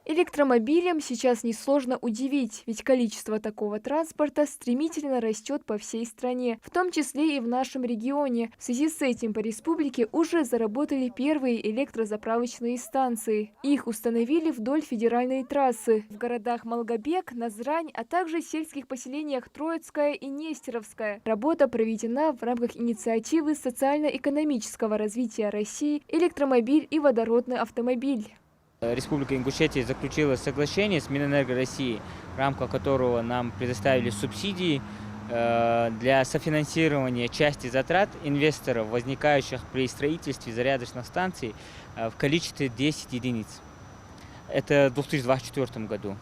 Электромобилям сейчас несложно удивить, ведь количество такого транспорта стремительно растет по всей стране, в том числе и в нашем регионе. В связи с этим по республике уже заработали первые электрозаправочные станции. Их установили вдоль федеральной трассы в городах Малгобек, Назрань, а также в сельских поселениях Троицкое и Нестеровское. Работа проведена в рамках инициативы социально-экономического развития России «Электромобиль и водородный автомобиль». Республика Ингушетия заключила соглашение с Минэнерго России, в рамках которого нам предоставили субсидии для софинансирования части затрат инвесторов, возникающих при строительстве зарядочных станций в количестве 10 единиц. Это в 2024 году.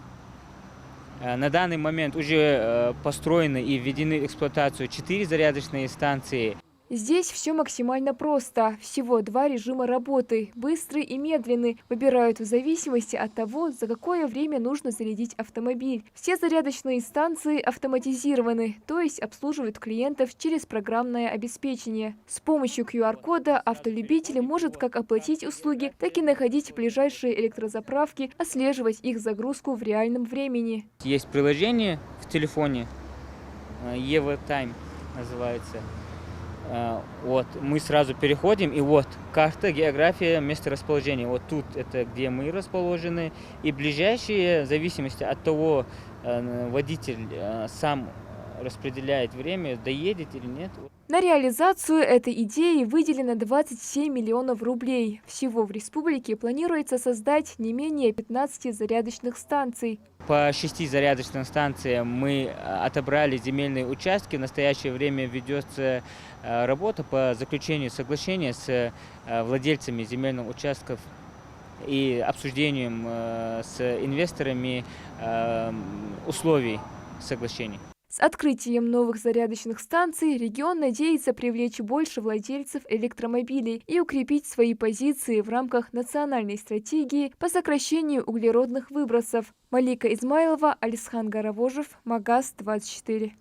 На данный момент уже построены и введены в эксплуатацию 4 зарядочные станции. Здесь все максимально просто. Всего два режима работы – быстрый и медленный. Выбирают в зависимости от того, за какое время нужно зарядить автомобиль. Все зарядочные станции автоматизированы, то есть обслуживают клиентов через программное обеспечение. С помощью QR-кода автолюбитель может как оплатить услуги, так и находить ближайшие электрозаправки, отслеживать их загрузку в реальном времени. Есть приложение в телефоне, EV Time называется. Вот, мы сразу переходим, и вот карта, география, месторасположения. Вот тут это где мы расположены. И ближайшие, в зависимости от того, водитель сам распределяет время, доедет или нет. На реализацию этой идеи выделено 27 миллионов рублей. Всего в республике планируется создать не менее 15 зарядочных станций. По 6 зарядочным станциям мы отобрали земельные участки. В настоящее время ведется работа по заключению соглашения с владельцами земельных участков и обсуждением с инвесторами условий соглашений. С открытием новых зарядочных станций регион надеется привлечь больше владельцев электромобилей и укрепить свои позиции в рамках национальной стратегии по сокращению углеродных выбросов. Малика Измайлова, Алисхан Гаравожев, Магаз 24.